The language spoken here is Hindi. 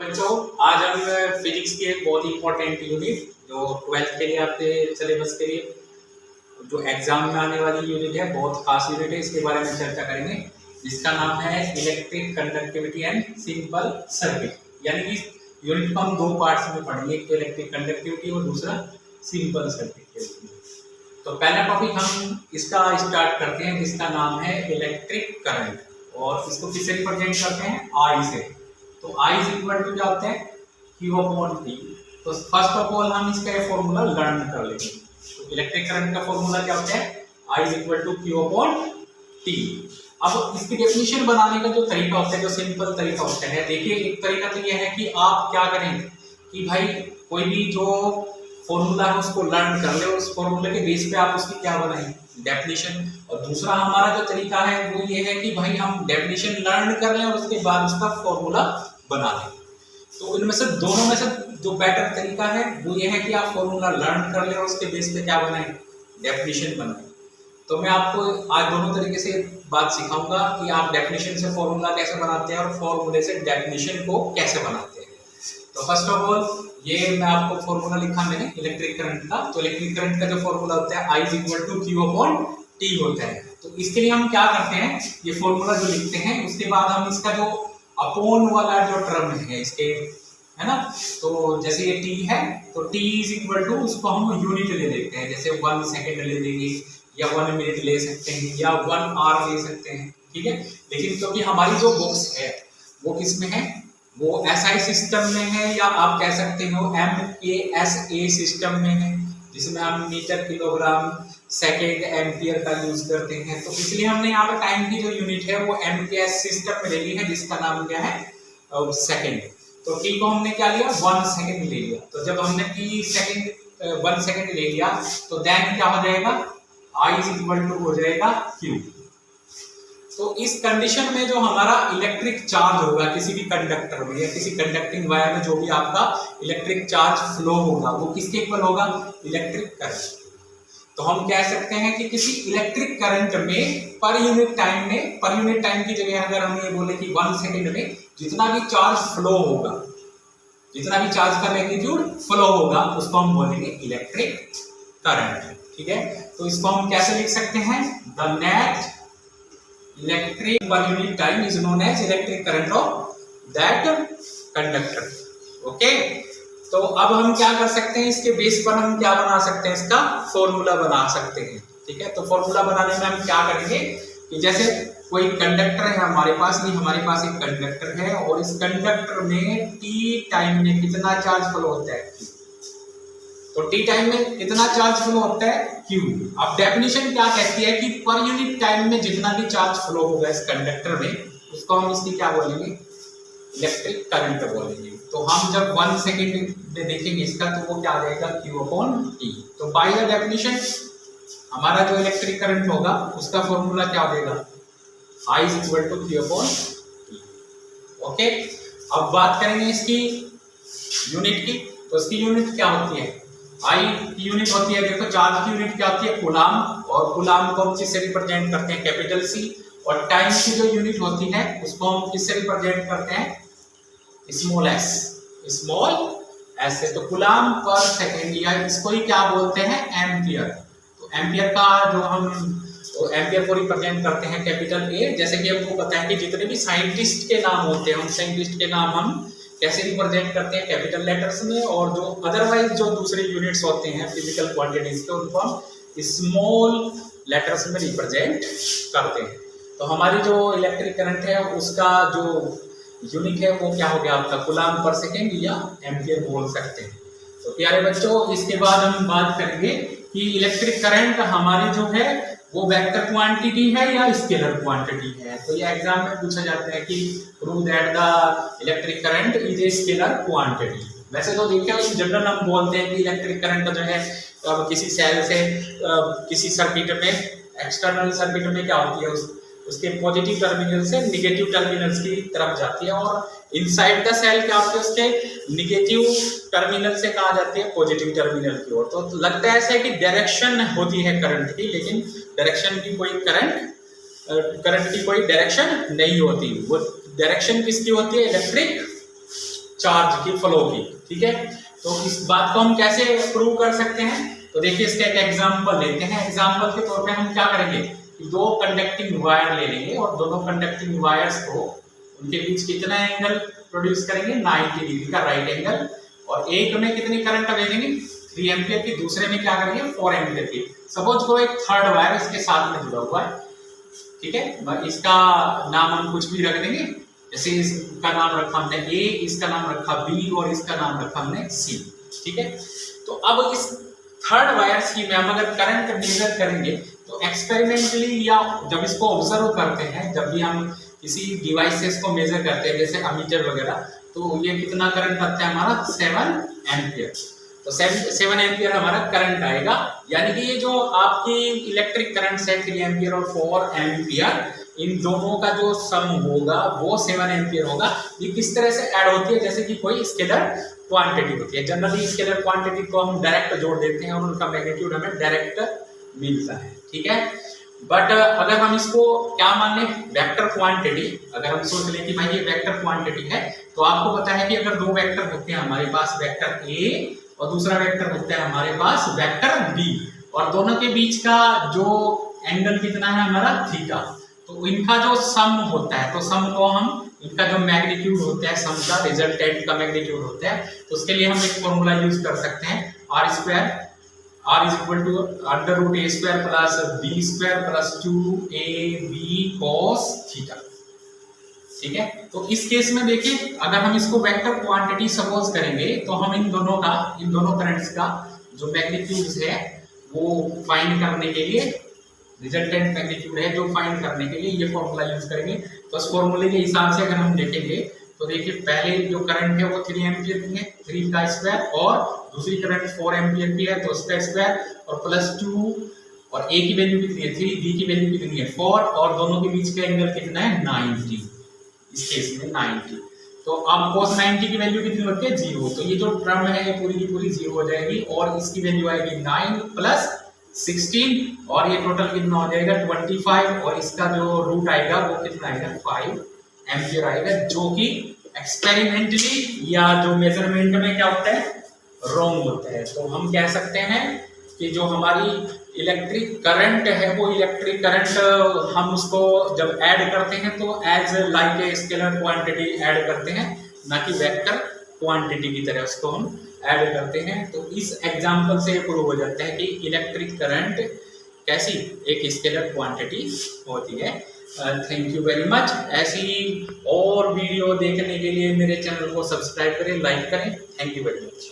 बच्चों, आज हम फिजिक्स की एक बहुत ही इंपॉर्टेंट यूनिट जो 12th के लिए आपके सिलेबस के लिए जो एग्जाम में आने वाली यूनिट है, बहुत खास यूनिट है, इसके बारे में चर्चा करेंगे, जिसका नाम है electric conductivity and simple circuit. यानी कि यूनिट को हम दो पार्ट्स में पढ़ेंगे, एक तो इलेक्ट्रिक कंडक्टिविटी और दूसरा सिंपल सर्किट के लिए। तो पहला टॉपिक हम इसका स्टार्ट करते हैं, जिसका नाम है इलेक्ट्रिक करंट, और इसको किससे रिप्रेजेंट करते हैं? आई से। तो आई इज इक्वल टू क्या होता है? Q upon T। तो फर्स्ट ऑफ ऑल हम इसका फॉर्मूला लर्न कर लेंगे। तो इलेक्ट्रिक करंट का फॉर्मूला क्या होता है? I is equal to Q upon T। अब इसकी डेफिनेशन बनाने का जो तरीका होता है, जो सिंपल तरीका होता है, देखिए एक तरीका तो यह है कि आप क्या करें कि भाई कोई भी जो फॉर्मूला है उसको लर्न कर ले, उस फॉर्मूले के बेस पे आप उसकी क्या बनाएं? डेफिनेशन। और दूसरा हमारा जो तरीका है वो ये है कि भाई हम डेफिनेशन लर्न कर लें और उसके बाद उसका फॉर्मूला बना लें। तो इनमें से दोनों में से जो बेटर तरीका है वो ये है कि आप फॉर्मूला लर्न कर लें और उसके बेस पे क्या बनाएं? डेफिनेशन बनाएं। तो मैं आपको आज दोनों तरीके से बात सिखाऊंगा कि आप डेफिनेशन से फॉर्मूला कैसे बनाते हैं और फॉर्मूले से डेफिनेशन को कैसे बनाते हैं। तो फर्स्ट ऑफ ऑल ये मैं आपको फॉर्मूला लिखा मैंने इलेक्ट्रिक करंट का। तो इलेक्ट्रिक करंट का जो फॉर्मूला होता है I is equal to Q upon T होता है। तो इसके लिए हम क्या करते हैं, ये फॉर्मूला जो लिखते हैं उसके बाद हम इसका जो अपॉन वाला जो टर्म है इसके, है ना, तो जैसे ये T है तो T इज इक्वल टू, उसको हम यूनिट ले लेते हैं, जैसे 1 सेकेंड ले लेंगे या 1 मिनट ले सकते हैं या 1 आवर ले सकते हैं, ठीक है। लेकिन क्योंकि हमारी जो बुक्स है वो किस में है? वो SI सिस्टम में है, या आप कह सकते हो MKSA सिस्टम में है, जिसमें हम मीटर, किलोग्राम, सेकेंड, एम्पियर का यूज करते हैं। तो इसलिए हमने यहाँ पे टाइम की जो यूनिट है वो MKS सिस्टम में ले ली है, जिसका नाम क्या है? सेकेंड। तो T को हमने क्या लिया? 1 सेकेंड ले लिया। तो जब हमने T सेकेंड 1 सेकेंड ले लिया तो देन क्या हो जाएगा? I इज इक्वल टू हो जाएगा Q। तो इस कंडीशन में जो हमारा इलेक्ट्रिक चार्ज होगा किसी भी कंडक्टर में या किसी कंडक्टिंग वायर में, जो भी आपका इलेक्ट्रिक चार्ज फ्लो होगा वो किसके इक्वल होगा? Electric current. तो हम कह सकते हैं कि किसी इलेक्ट्रिक करंट में पर यूनिट टाइम की जगह अगर हम ये बोले कि 1 सेकेंड में जितना भी चार्ज फ्लो होगा, जितना भी चार्ज का मैग्नीट्यूड फ्लो होगा, उसको हम बोलेंगे इलेक्ट्रिक करंट, ठीक है। तो इसको हम कैसे लिख सकते हैं? The net electric per unit time is known as electric current of that conductor. Okay, तो अब हम क्या कर सकते हैं, इसके बेस पर हम क्या बना सकते हैं? इसका फॉर्मूला बना सकते हैं, ठीक है। तो फॉर्मूला बनाने में हम क्या करेंगे कि जैसे कोई कंडक्टर है हमारे पास, नहीं हमारे पास एक कंडक्टर है और इस कंडक्टर में T टाइम में कितना चार्ज फ्लो होता है? तो T टाइम में कितना चार्ज फ्लो होता है? Q। अब डेफिनेशन क्या कहती है कि पर यूनिट टाइम में जितना भी चार्ज फ्लो होगा इस कंडक्टर में, उसको हम इसकी क्या बोलेंगे? इलेक्ट्रिक करंट बोलेंगे। तो हम जब 1 सेकेंड में देखेंगे इसका तो वो क्या आ जाएगा? Q upon T। तो बाय द डेफिनेशन हमारा जो इलेक्ट्रिक करंट होगा उसका फॉर्मूला क्या हो जाएगा? I is equal to Q upon T। Okay, अब बात करेंगे इसकी यूनिट की। तो इसकी यूनिट क्या होती है? I की यूनिट होती है, देखो चार्ज की यूनिट क्या होती है? कूलाम। और कूलाम को हम किससे रिप्रेजेंट करते हैं? Capital C। और टाइम की जो यूनिट होती है उसको हम किससे रिप्रेजेंट करते हैं? स्मॉल s से। तो कूलाम पर सेकेंड, या इसको ही क्या बोलते हैं? एम्पियर। तो एम्पियर का जो हम एम्पियर को रिप्रेजेंट करते हैं कैपिटल A। जैसे कि हमको पता है कि जितने भी साइंटिस्ट के नाम होते हैं उन साइंटिस्ट के नाम हम कैसे रिप्रेजेंट करते हैं? कैपिटल लेटर्स में। और जो अदरवाइज जो दूसरे यूनिट्स होते हैं फिजिकल क्वांटिटीज के, उनको हम स्मॉल लेटर्स में रिप्रेजेंट करते हैं। तो हमारी जो इलेक्ट्रिक करंट है उसका जो यूनिट है वो क्या हो गया आपका? कूलाम पर सेकेंड या एम्पियर बोल सकते हैं। तो प्यारे बच्चों, इसके बाद हम बात करेंगे कि इलेक्ट्रिक करंट हमारी जो है वो वेक्टर क्वांटिटी है या स्केलर क्वांटिटी है। तो ये एग्जाम में पूछा जाता है कि prove that the electric current is a scalar quantity. वैसे तो देखिए इन जनरल हम बोलते हैं कि इलेक्ट्रिक करंट जो है किसी सेल से किसी सर्किट में, एक्सटर्नल सर्किट में क्या होती है, उसके पॉजिटिव टर्मिनल से निगेटिव टर्मिनल्स की तरफ जाती है, और इनसाइड द सेल क्या होती है, उसके निगेटिव टर्मिनल से कहा जाती है पॉजिटिव टर्मिनल की ओर। तो लगता है ऐसा है कि डायरेक्शन होती है करंट की, लेकिन डायरेक्शन की कोई करंट की कोई डायरेक्शन नहीं होती। वो डायरेक्शन किसकी होती है? इलेक्ट्रिक चार्ज की फ्लो की। ठीक है, तो इस बात को हम कैसे प्रूव कर सकते हैं? तो देखिए इसका एक एग्जांपल लेते हैं। एग्जांपल के तौर पे हम क्या करेंगे कि दो कंडक्टिंग वायर ले लेंगे और दोनों कंडक्टिंग वायर्स को उनके बीच कितना एंगल प्रोड्यूस करेंगे, 90 डिग्री का राइट एंगल, और एक में कितनी करंट भेजेंगे 3 एम्पियर की, दूसरे में क्या करेंगे 4 एम्पियर की। सपोज को एक थर्ड वायर इसके साथ में जुड़ा हुआ है। ठीक है, इसका नाम हम कुछ भी रख देंगे, जैसे इसका नाम रखा हमने ए, इसका नाम रखा बी और इसका नाम रखा हमने सी। ठीक है, तो अब इस थर्ड वायर सी में हम अगर करंट मेजर करेंगे तो एक्सपेरिमेंटली या जब इसको ऑब्जर्व करते हैं, जब भी हम किसी डिवाइसेस को मेजर करते हैं जैसे अमीटर वगैरह, तो ये कितना करंट आता है हमारा 7 एम्पियर। तो 7 एम्पियर हमारा करंट आएगा, यानी कि ये जो आपकी इलेक्ट्रिक करंट है 3 एम्पियर और 4 एम्पियर, इन दोनों का जो सम होगा वो 7 एम्पियर होगा। ये किस तरह से ऐड होती है, जैसे कि कोई स्केलर क्वांटिटी होती है। जनरली स्केलर क्वांटिटी को हम डायरेक्ट जोड़ देते हैं और उनका मैग्नीट्यूड हमें डायरेक्ट मिलता है। ठीक है, बट अगर हम इसको क्या मान लें, वेक्टर क्वांटिटी, अगर हम सोच लें कि भाई ये वेक्टर क्वांटिटी है, तो आपको पता है कि अगर दो वेक्टर होते हैं हमारे पास, वेक्टर ए और दूसरा वेक्टर होता है हमारे पास वेक्टर बी, और दोनों के बीच का जो एंगल कितना है हमारा थीटा, तो इनका जो सम होता है, तो सम को हम, इनका जो मैग्नीट्यूड होता है, सम का रिजल्टेंट का मैग्नीट्यूड होता है, तो उसके लिए हम एक फॉर्मूला यूज कर सकते हैं, R square, R is equal to under root A square plus B square plus 2ab cos theta. ठीक है, तो इस केस में देखिए अगर हम इसको वेक्टर क्वांटिटी सपोज करेंगे तो हम इन दोनों करंट्स का जो मैग्नीट्यूड है वो फाइंड करने के लिए, रिजल्टेंट मैग्नीट्यूड है जो फाइंड करने के लिए ये फॉर्मूला यूज करेंगे। तो इस फॉर्मूले के हिसाब से अगर हम देखेंगे तो देखिए पहले जो करंट है वो 3 एम्पियर की है, 3 का स्क्वायर, और दूसरी करंट 4 एम्पियर की है तो उसका स्क्वायर, और प्लस 2, और ए की वैल्यू कितनी है 3, बी की वैल्यू कितनी है 4, और दोनों के बीच का एंगल कितना है 90, इस केस में 90। तो अब cos 90 की वैल्यू कितनी होती है 0, तो ये जो टर्म है ये पूरी की पूरी 0 हो जाएगी, और इसकी वैल्यू आएगी 9 प्लस 16, और ये टोटल कितना हो जाएगा 25, और इसका जो रूट आएगा वो कितना आएगा 5 एम्पियर आएगा, जो कि एक्सपेरिमेंटली या जो मेजरमेंट में क्या होता है रॉन्ग होता है। तो हम कह सकते हैं कि जो हमारी इलेक्ट्रिक करंट है वो इलेक्ट्रिक करंट हम उसको जब ऐड करते हैं तो as like a scalar quantity add करते हैं, ना कि वेक्टर क्वांटिटी की तरह उसको हम ऐड करते हैं। तो इस एग्जांपल से प्रूव हो जाता है कि इलेक्ट्रिक करंट कैसी एक स्केलर क्वांटिटी होती है। Thank you very much. ऐसी और वीडियो देखने के लिए मेरे चैनल को सब्सक्राइब करें, लाइक करें। Thank you very much.